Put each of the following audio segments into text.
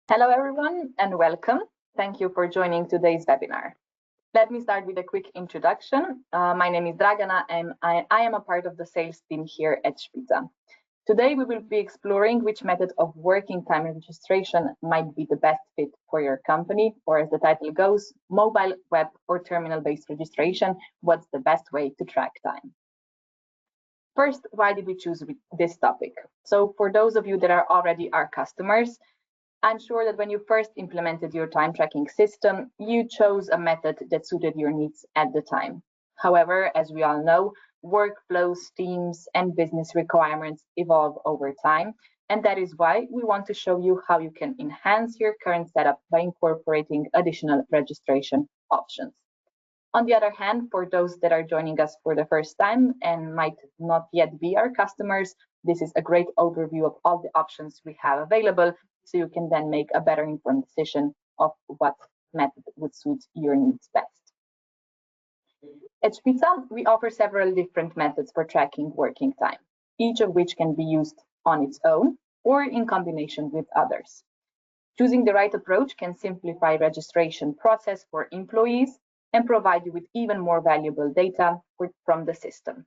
Hello, everyone, and welcome. Thank you for joining today's webinar. Let me start with a quick introduction. My name is Dragana, and I am a part of the sales team here at Wbinar. Today, we will be exploring which method of working time registration might be the best fit for your company, or as the title goes, mobile, web, or terminal-based registration, what's the best way to track time? First, why did we choose this topic? So for those of you that are already our customers, I'm sure that when you first implemented your time tracking system, you chose a method that suited your needs at the time. However, as we all know, workflows, teams, and business requirements evolve over time. And that is why we want to show you how you can enhance your current setup by incorporating additional registration options. On the other hand, for those that are joining us for the first time and might not yet be our customers, this is a great overview of all the options we have available, so you can then make a better informed decision of what method would suit your needs best. At Wbinar, we offer several different methods for tracking working time, each of which can be used on its own or in combination with others. Choosing the right approach can simplify registration process for employees and provide you with even more valuable data from the system.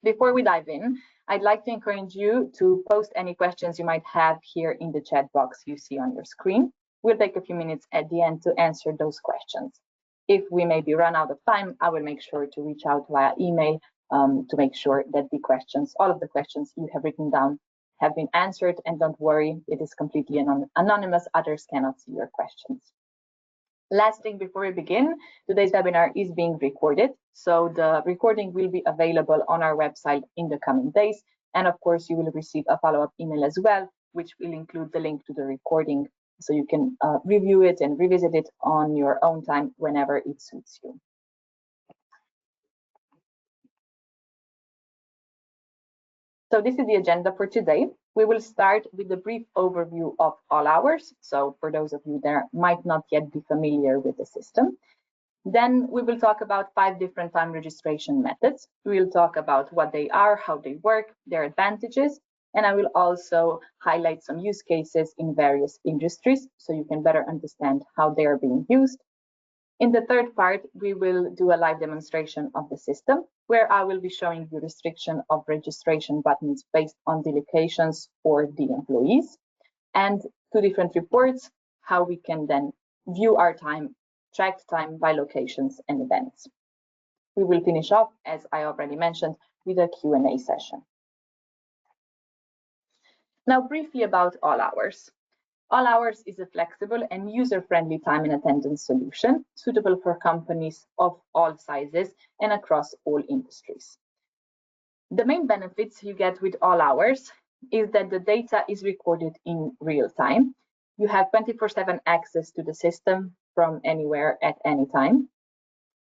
Before we dive in, I'd like to encourage you to post any questions you might have here in the chat box you see on your screen. We'll take a few minutes at the end to answer those questions. If we maybe run out of time, I will make sure to reach out via email to make sure that all of the questions you have written down have been answered. And don't worry, it is completely anonymous. Others cannot see your questions. Last thing before we begin, today's webinar is being recorded, so the recording will be available on our website in the coming days. And of course, you will receive a follow-up email as well, which will include the link to the recording, so you can review it and revisit it on your own time whenever it suits you. So this is the agenda for today. We will start with a brief overview of all hours. So for those of you that might not yet be familiar with the system. Then we will talk about 5 different time registration methods. We'll talk about what they are, how they work, their advantages, and I will also highlight some use cases in various industries so you can better understand how they are being used. In the third part, we will do a live demonstration of the system, where I will be showing you restriction of registration buttons based on the locations for the employees, and 2 different reports, how we can then view our time, tracked time by locations and events. We will finish off, as I already mentioned, with a Q&A session. Now, briefly about All Hours. All Hours is a flexible and user-friendly time and attendance solution suitable for companies of all sizes and across all industries. The main benefits you get with All Hours is that the data is recorded in real time. You have 24/7 access to the system from anywhere at any time.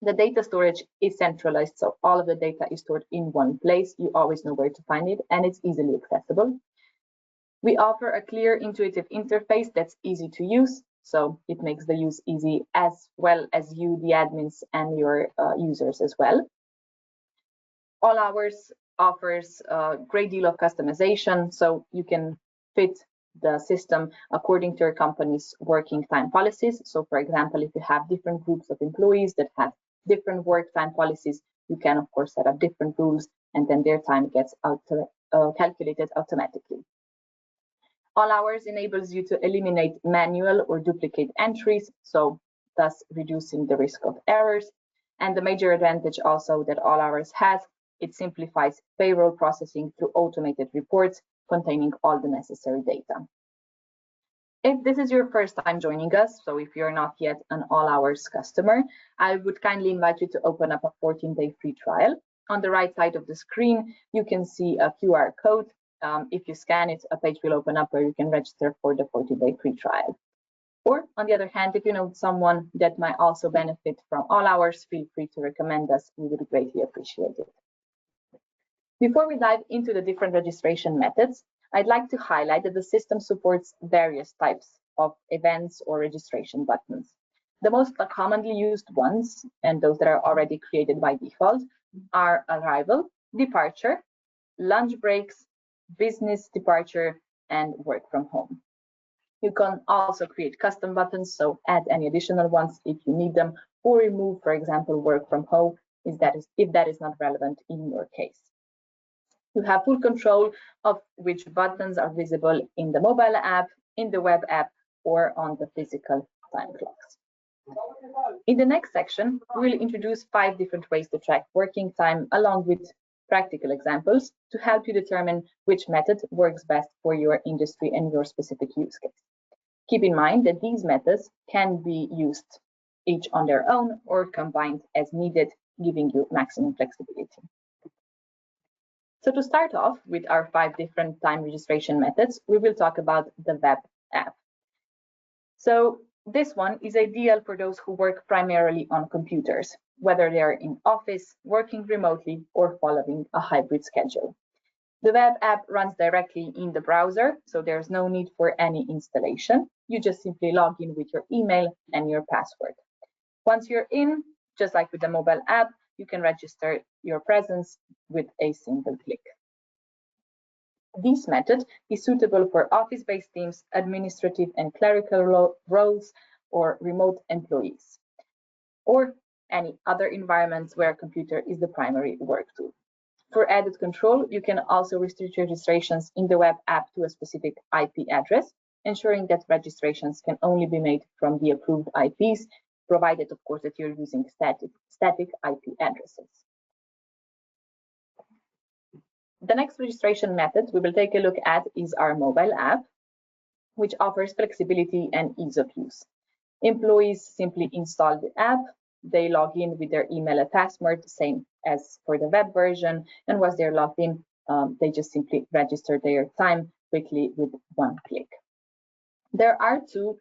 The data storage is centralized, so all of the data is stored in one place. You always know where to find it, and it's easily accessible. We offer a clear, intuitive interface that's easy to use, so it makes the use easy, as well as you, the admins, and your users as well. All Hours offers a great deal of customization, so you can fit the system according to your company's working time policies. So for example, if you have different groups of employees that have different work time policies, you can of course set up different rules, and then their time gets calculated automatically. All Hours enables you to eliminate manual or duplicate entries, so thus reducing the risk of errors. And the major advantage also that All Hours has, it simplifies payroll processing through automated reports containing all the necessary data. If this is your first time joining us, so if you're not yet an All Hours customer, I would kindly invite you to open up a 14-day free trial. On the right side of the screen, you can see a QR code. If you scan it, a page will open up where you can register for the 14-day free trial. Or on the other hand, if you know someone that might also benefit from All Hours, feel free to recommend us. We would greatly appreciate it. Before we dive into the different registration methods, I'd like to highlight that the system supports various types of events or registration buttons. The most commonly used ones, and those that are already created by default, are arrival, departure, lunch breaks, business departure, and work from home. You can also create custom buttons, so add any additional ones if you need them, or remove, for example, work from home if that is not relevant in your case. You have full control of which buttons are visible in the mobile app, in the web app, or on the physical time clocks. In the next section, we'll introduce 5 different ways to track working time along with practical examples to help you determine which method works best for your industry and your specific use case. Keep in mind that these methods can be used each on their own or combined as needed, giving you maximum flexibility. So to start off with our 5 different time registration methods, we will talk about the web app. So this one is ideal for those who work primarily on computers, whether they are in office, working remotely, or following a hybrid schedule. The web app runs directly in the browser, so there's no need for any installation. You just simply log in with your email and your password. Once you're in, just like with the mobile app, you can register your presence with a single click. This method is suitable for office-based teams, administrative and clerical roles, or remote employees, or any other environments where a computer is the primary work tool. For added control, you can also restrict registrations in the web app to a specific IP address, ensuring that registrations can only be made from the approved IPs, provided, of course, that you're using static IP addresses. The next registration method we will take a look at is our mobile app, which offers flexibility and ease of use. Employees simply install the app, they log in with their email and password, same as for the web version, and once they're logged in, they just simply register their time quickly with one click. There are 2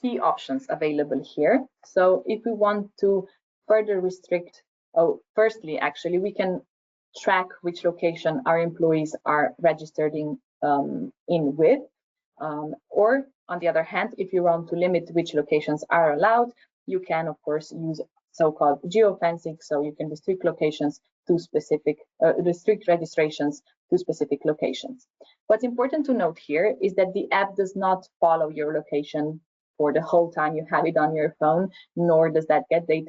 key options available here. So if we want to further restrict, firstly, actually, we can track which location our employees are registered in with, or on the other hand, if you want to limit which locations are allowed, you can, of course, use so-called geofencing, so you can restrict locations to restrict registrations to specific locations. What's important to note here is that the app does not follow your location for the whole time you have it on your phone, nor does that data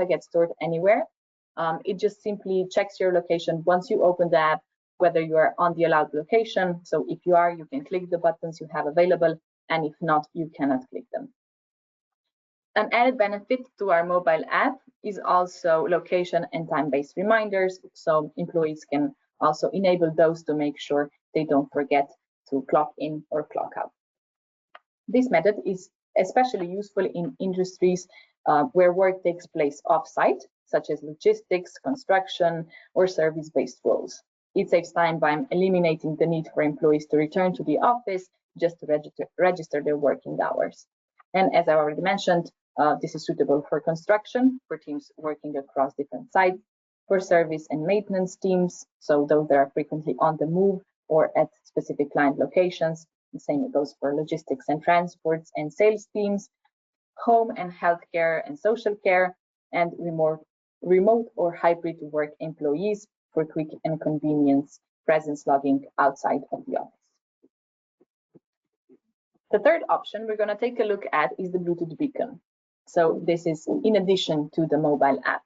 get stored anywhere. It just simply checks your location once you open the app, whether you are on the allowed location. So if you are, you can click the buttons you have available, and if not, you cannot click them. An added benefit to our mobile app is also location and time-based reminders, so employees can also enable those to make sure they don't forget to clock in or clock out. This method is especially useful in industries where work takes place off-site, such as logistics, construction, or service-based roles. It saves time by eliminating the need for employees to return to the office just to register their working hours. And as I already mentioned, this is suitable for construction, for teams working across different sites, for service and maintenance teams, so those that are frequently on the move or at specific client locations. The same goes for logistics and transports and sales teams, home and healthcare and social care, and remote or hybrid work employees for quick and convenient presence logging outside of the office. The third option we're going to take a look at is the Bluetooth beacon. So this is in addition to the mobile app.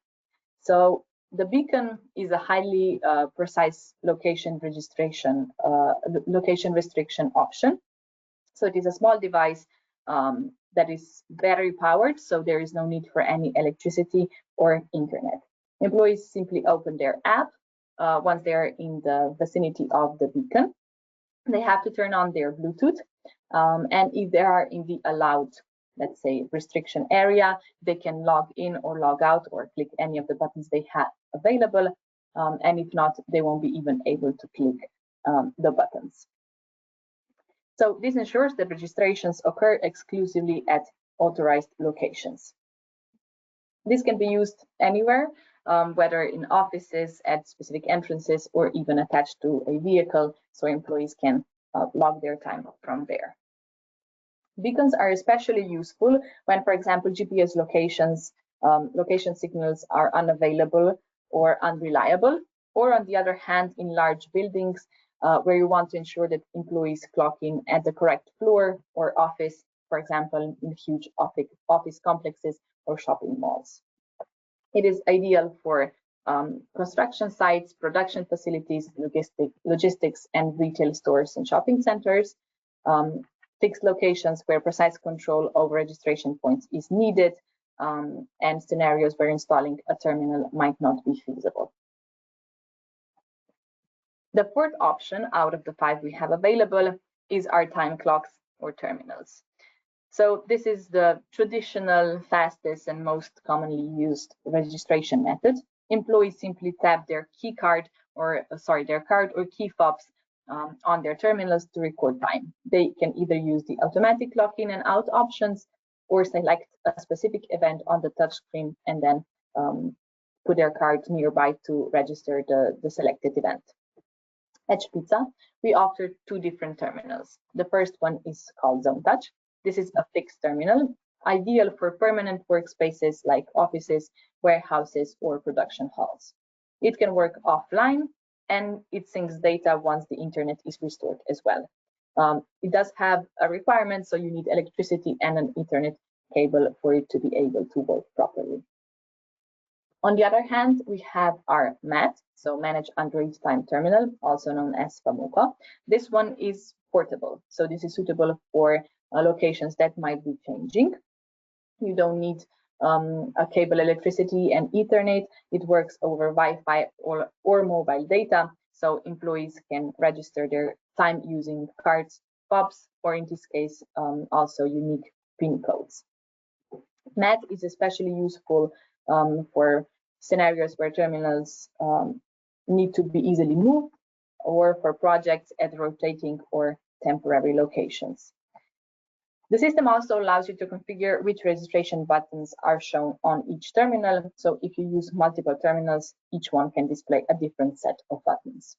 So the beacon is a highly precise location restriction option. So it is a small device that is battery powered, so there is no need for any electricity or internet. Employees simply open their app once they are in the vicinity of the beacon. They have to turn on their Bluetooth, and if they are in the allowed, let's say, restriction area, they can log in or log out or click any of the buttons they have available, and if not, they won't be even able to click the buttons. So this ensures that registrations occur exclusively at authorized locations. This can be used anywhere, whether in offices, at specific entrances, or even attached to a vehicle, so employees can log their time from there. Beacons are especially useful when, for example, GPS location signals are unavailable or unreliable, or on the other hand, in large buildings where you want to ensure that employees clock in at the correct floor or office, for example, in huge office complexes or shopping malls. It is ideal for construction sites, production facilities, logistics, and retail stores and shopping centers, fixed locations where precise control over registration points is needed, and scenarios where installing a terminal might not be feasible. The fourth option out of the 5 we have available is our time clocks or terminals. So this is the traditional, fastest, and most commonly used registration method. Employees simply tap their key card or their card or key fobs on their terminals to record time. They can either use the automatic clock in and out options or select a specific event on the touchscreen and then put their card nearby to register the selected event. At Pizza, we offer 2 different terminals. The first one is called Zone Touch. This is a fixed terminal, ideal for permanent workspaces like offices, warehouses, or production halls. It can work offline, and it syncs data once the internet is restored as well. It does have a requirement, so you need electricity and an Ethernet cable for it to be able to work properly. On the other hand, we have our MAT, so Manage Android Time Terminal, also known as FAMUCA. This one is portable, so this is suitable for locations that might be changing. You don't need a cable, electricity, and Ethernet. It works over Wi-Fi or mobile data, so employees can register their time using cards, fobs, or in this case, also unique PIN codes. MAT is especially useful for scenarios where terminals need to be easily moved, or for projects at rotating or temporary locations. The system also allows you to configure which registration buttons are shown on each terminal. So if you use multiple terminals, each one can display a different set of buttons.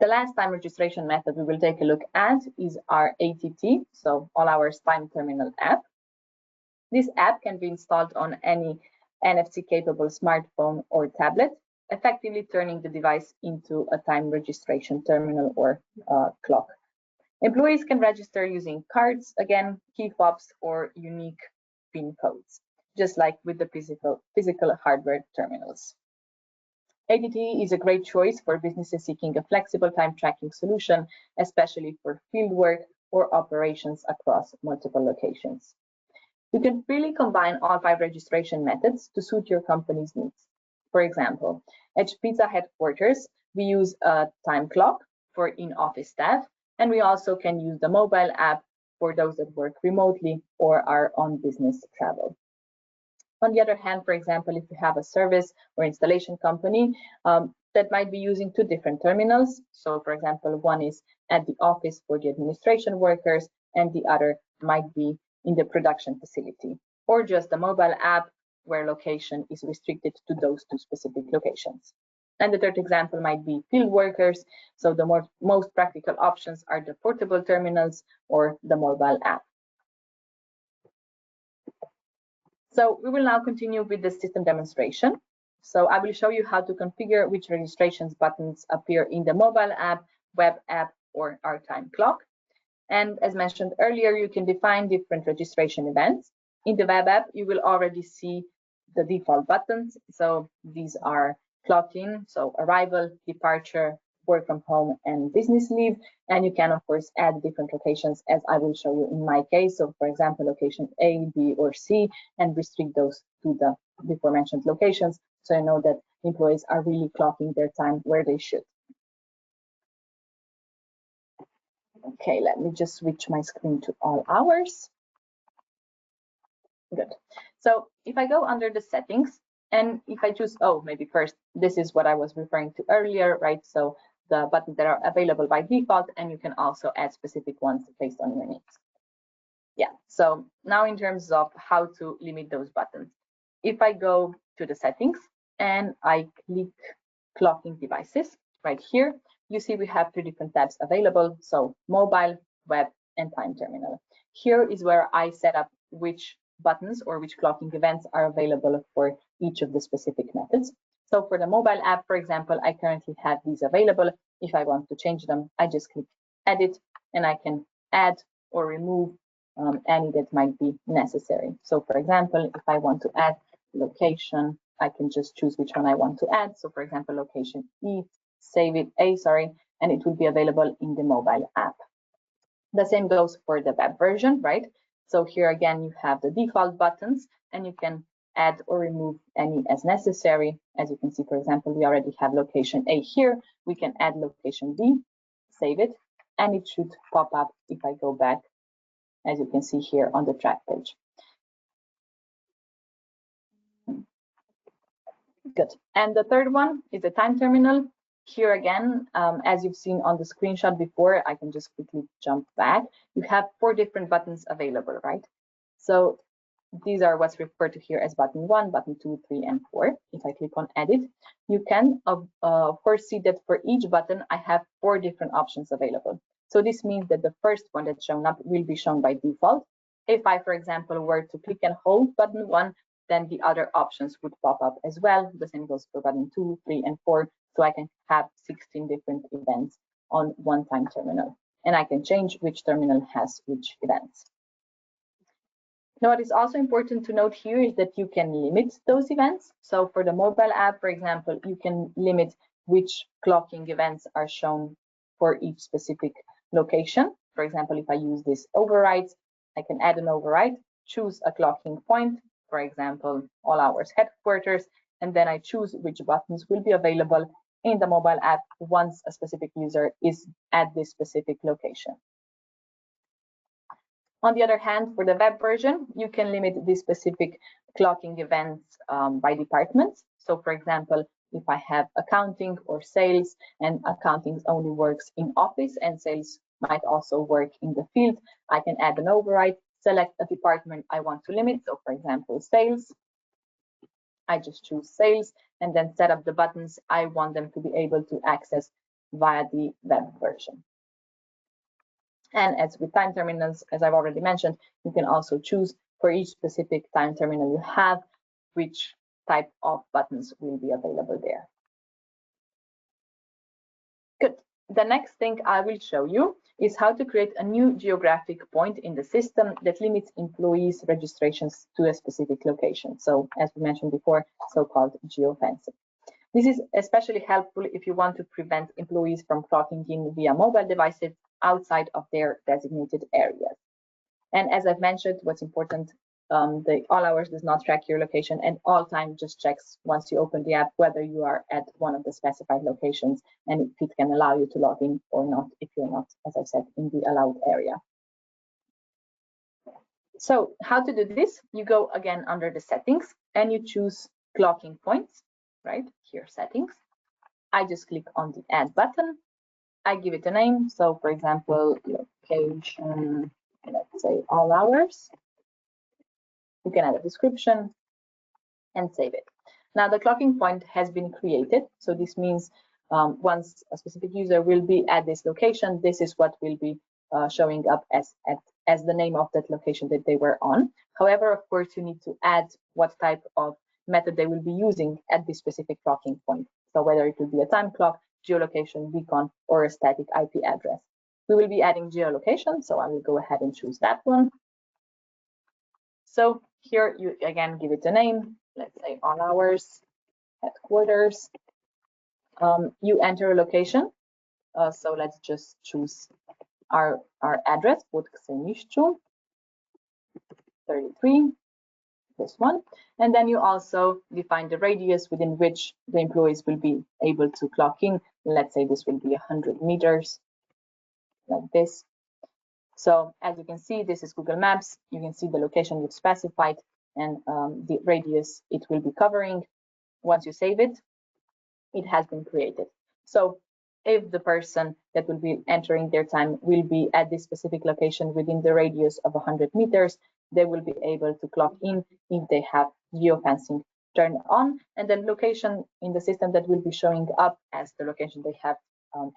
The last time registration method we will take a look at is our ATT, so All Hours Time Terminal app. This app can be installed on any NFC-capable smartphone or tablet, effectively turning the device into a time registration terminal or clock. Employees can register using cards, again, key fobs, or unique PIN codes, just like with the physical hardware terminals. ATT is a great choice for businesses seeking a flexible time tracking solution, especially for fieldwork or operations across multiple locations. You can freely combine all 5 registration methods to suit your company's needs. For example, at Pizza headquarters, we use a time clock for in-office staff, and we also can use the mobile app for those that work remotely or are on business travel. On the other hand, for example, if you have a service or installation company that might be using 2 different terminals, so for example, one is at the office for the administration workers and the other might be in the production facility, or just the mobile app where location is restricted to those 2 specific locations. And the third example might be field workers, so the most practical options are the portable terminals or the mobile app. So we will now continue with the system demonstration. So I will show you how to configure which registrations buttons appear in the mobile app, web app, or our time clock. And as mentioned earlier, you can define different registration events. In the web app, you will already see the default buttons. So these are clock in, so arrival, departure, work from home, and business leave. And you can, of course, add different locations, as I will show you in my case. So, for example, location A, B, or C, and restrict those to the before mentioned locations. So you know that employees are really clocking their time where they should. Okay, let me just switch my screen to all hours. Good. So if I go under the settings, and if I choose, maybe first, this is what I was referring to earlier, right? So the buttons that are available by default, and you can also add specific ones based on your needs. Yeah, so now in terms of how to limit those buttons. If I go to the settings and I click clocking devices right here, you see we have 3 different tabs available. So mobile, web, and time terminal. Here is where I set up which buttons or which clocking events are available for each of the specific methods. So for the mobile app, for example, I currently have these available. If I want to change them, I just click edit and I can add or remove any that might be necessary. So for example, if I want to add location, I can just choose which one I want to add. So for example, location E, save it, and it will be available in the mobile app. The same goes for the web version, right? So here again, you have the default buttons and you can add or remove any as necessary. As you can see, for example, we already have location A here. We can add location B, save it, and it should pop up if I go back, as you can see here on the track page. Good. And the third one is the time terminal. Here again, as you've seen on the screenshot before, I can just quickly jump back. You have 4 different buttons available, right? So these are what's referred to here as button 1, button 2, 3, and 4. If I click on edit, you can of course see that for each button, I have 4 different options available. So this means that the first one that's shown up will be shown by default. If I, for example, were to click and hold button 1, then the other options would pop up as well. The same goes for button 2, 3, and 4. So I can have 16 different events on one time terminal. And I can change which terminal has which events. Now, what is also important to note here is that you can limit those events. So for the mobile app, for example, you can limit which clocking events are shown for each specific location. For example, if I use this overrides, I can add an override, choose a clocking point, for example, all hours headquarters, and then I choose which buttons will be available in the mobile app once a specific user is at this specific location. On the other hand, for the web version, you can limit the specific clocking events by departments. So for example, if I have accounting or sales, and accounting only works in office and sales might also work in the field, I can add an override, select a department I want to limit. So for example, sales, I just choose sales and then set up the buttons I want them to be able to access via the web version. And as with time terminals, as I've already mentioned, you can also choose for each specific time terminal you have, which type of buttons will be available there. Good. The next thing I will show you is how to create a new geographic point in the system that limits employees' registrations to a specific location. So as we mentioned before, so-called geofencing. This is especially helpful if you want to prevent employees from clocking in via mobile devices outside of their designated areas. And as I've mentioned, what's important, the all hours does not track your location, and all time just checks once you open the app whether you are at one of the specified locations and if it can allow you to log in or not if you're not, as I said, in the allowed area. So how to do this? You go again under the settings and you choose clocking points, right? Here, settings. I just click on the add button. I give it a name. So for example, location, let's say all hours. You can add a description and save it. Now the clocking point has been created. So this means once a specific user will be at this location, this is what will be showing up as the name of that location that they were on. However, of course, you need to add what type of method they will be using at this specific clocking point. So whether it will be a time clock, geolocation, beacon, or a static IP address. We will be adding geolocation, so I will go ahead and choose that one. So here you again give it a name, let's say all hours, headquarters. You enter a location, so let's just choose our address, Podksemiszczu 33, this one. And then you also define the radius within which the employees will be able to clock in. Let's say this will be 100 meters, like this. So as you can see, this is Google Maps. You can see the location you've specified and the radius it will be covering. Once you save it, it has been created. So if the person that will be entering their time will be at this specific location within the radius of 100 meters, they will be able to clock in if they have geofencing turned on, and the location in the system that will be showing up as the location they have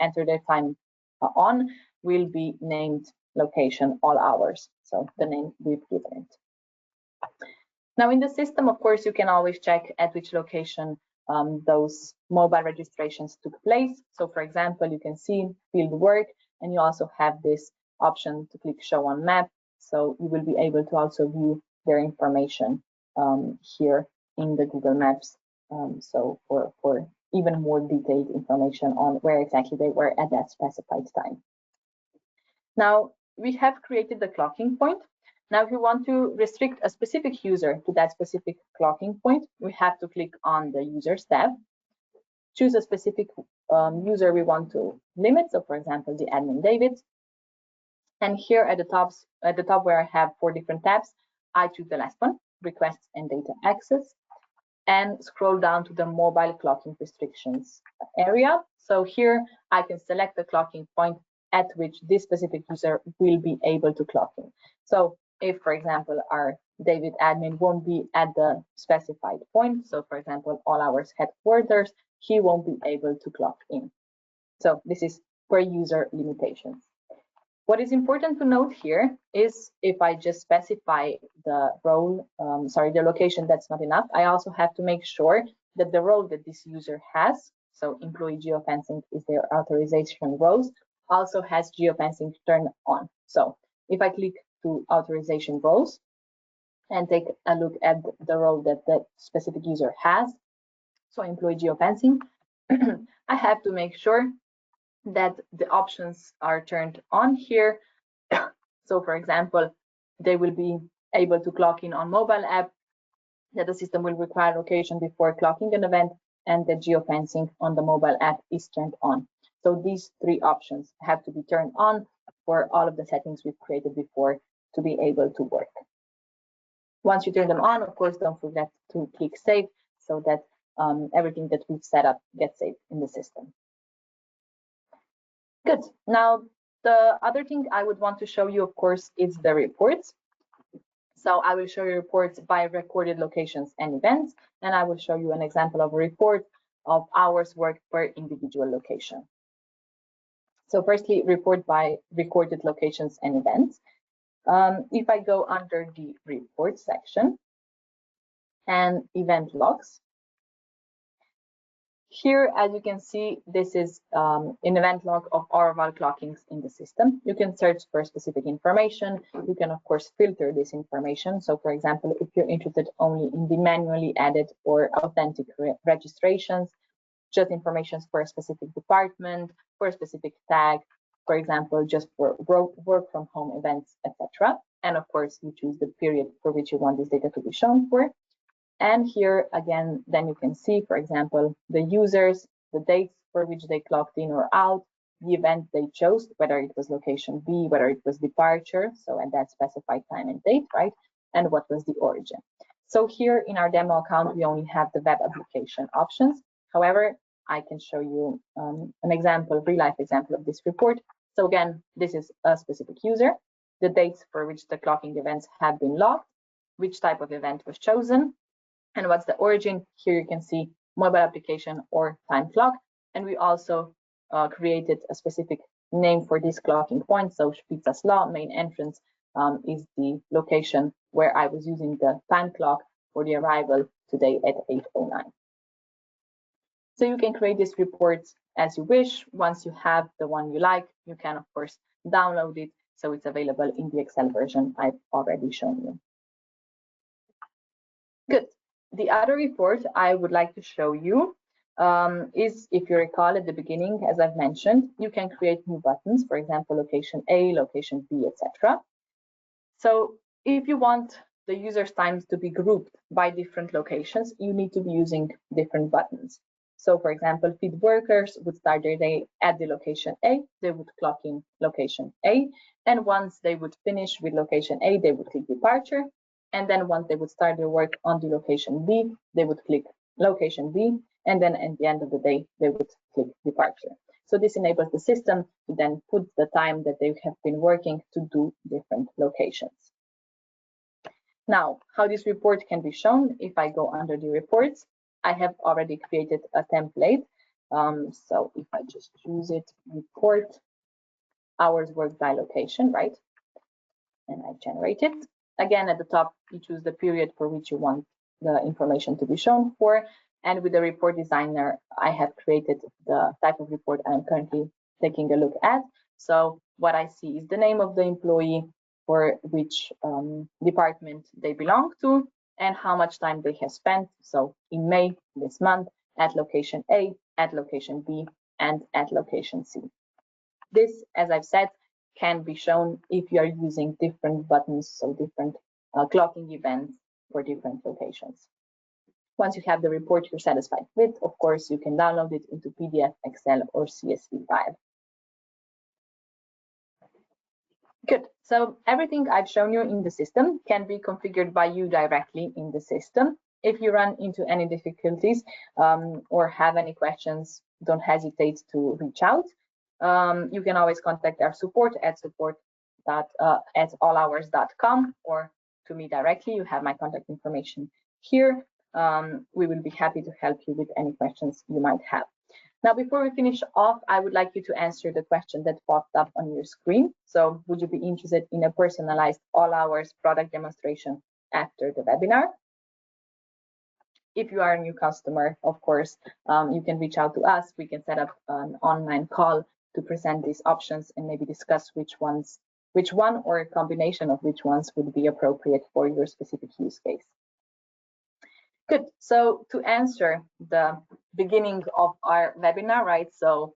entered their time on will be named location all hours, so the name we've given it. Now in the system, of course, you can always check at which location those mobile registrations took place. So for example, you can see field work, and you also have this option to click show on map. So you will be able to also view their information here in the Google Maps. So for even more detailed information on where exactly they were at that specified time. Now we have created the clocking point. Now, if we want to restrict a specific user to that specific clocking point, we have to click on the Users tab, choose a specific user we want to limit. So, for example, the admin David. And here at the top where I have 4 different tabs, I choose the last one, Requests and Data Access, and scroll down to the Mobile Clocking Restrictions area. So here I can select the clocking point at which this specific user will be able to clock in. So if, for example, our David admin won't be at the specified point, so for example, all hours headquarters, he won't be able to clock in. So this is per user limitations. What is important to note here is if I just specify the role, the location, that's not enough. I also have to make sure that the role that this user has, so employee geofencing is their authorization roles, also has geofencing turned on. So if I click to authorization roles and take a look at the role that that specific user has, so employee geofencing, I have to make sure that the options are turned on here. So for example, they will be able to clock in on mobile app, that the system will require location before clocking an event, and the geofencing on the mobile app is turned on. So these 3 options have to be turned on for all of the settings we've created before to be able to work. Once you turn them on, of course, don't forget to click save so that everything that we've set up gets saved in the system. Good. Now, the other thing I would want to show you, of course, is the reports. So I will show you reports by recorded locations and events, and I will show you an example of a report of hours worked per individual location. So firstly, report by recorded locations and events. If I go under the report section and event logs, here, as you can see, this is an event log of all of our clockings in the system. You can search for specific information. You can, of course, filter this information. So, for example, if you're interested only in the manually added or authentic registrations, just information for a specific department, for a specific tag, for example, just for work from home events, etc. And of course, you choose the period for which you want this data to be shown for. And here again, then you can see, for example, the users, the dates for which they clocked in or out, the event they chose, whether it was location B, whether it was departure, so at that specified time and date, right? And what was the origin. So here in our demo account, we only have the web application options. However, I can show you an example, real-life example of this report. So again, this is a specific user, the dates for which the clocking events have been logged, which type of event was chosen, and what's the origin. Here you can see mobile application or time clock. And we also created a specific name for this clocking point. So Spitzas Law main entrance is the location where I was using the time clock for the arrival today at 8:09. So you can create these reports as you wish. Once you have the one you like, you can, of course, download it. So it's available in the Excel version I've already shown you. Good. The other report I would like to show you is, if you recall at the beginning, as I've mentioned, you can create new buttons, for example, location A, location B, etc. So if you want the user's times to be grouped by different locations, you need to be using different buttons. So for example, feed workers would start their day at the location A, they would clock in location A, and once they would finish with location A, they would click departure. And then once they would start their work on the location B, they would click location B, and then at the end of the day, they would click departure. So this enables the system to then put the time that they have been working to do different locations. Now, how this report can be shown, if I go under the reports, I have already created a template. So if I just choose it, report, hours worked by location, right? And I generate it. Again, at the top, you choose the period for which you want the information to be shown for. And with the report designer, I have created the type of report I'm currently taking a look at. So what I see is the name of the employee, for which department they belong to, and how much time they have spent. So in May, this month, at location A, at location B, and at location C. This, as I've said, can be shown if you are using different buttons, so different clocking events for different locations. Once you have the report you're satisfied with, of course, you can download it into PDF, Excel, or CSV file. Good. So everything I've shown you in the system can be configured by you directly in the system. If you run into any difficulties or have any questions, don't hesitate to reach out. You can always contact our support at allhours.com or to me directly. You have my contact information here. We will be happy to help you with any questions you might have. Now, before we finish off, I would like you to answer the question that popped up on your screen. So would you be interested in a personalized all hours product demonstration after the webinar? If you are a new customer, of course, you can reach out to us. We can set up an online call to present these options and maybe discuss which one or a combination of which ones would be appropriate for your specific use case. Good. So to answer the beginning of our webinar, right? So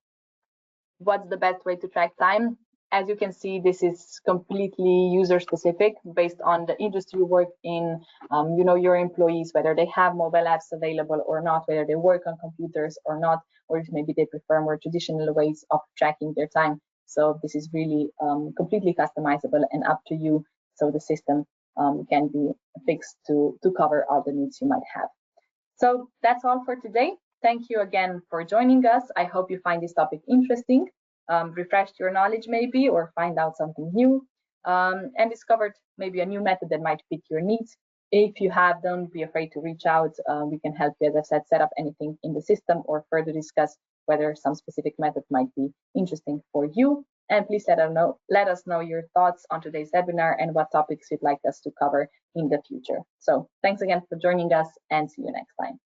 what's the best way to track time? As you can see, this is completely user specific based on the industry you work in, you know, your employees, whether they have mobile apps available or not, whether they work on computers or not, or if maybe they prefer more traditional ways of tracking their time. So this is really completely customizable and up to you. So the system can be fixed to cover all the needs you might have. So that's all for today. Thank you again for joining us. I hope you find this topic interesting, refreshed your knowledge maybe, or find out something new, and discovered maybe a new method that might fit your needs. If you have, don't be afraid to reach out. We can help you, as I said, set up anything in the system or further discuss whether some specific method might be interesting for you. And please let us know your thoughts on today's webinar and what topics you'd like us to cover in the future. So thanks again for joining us and see you next time.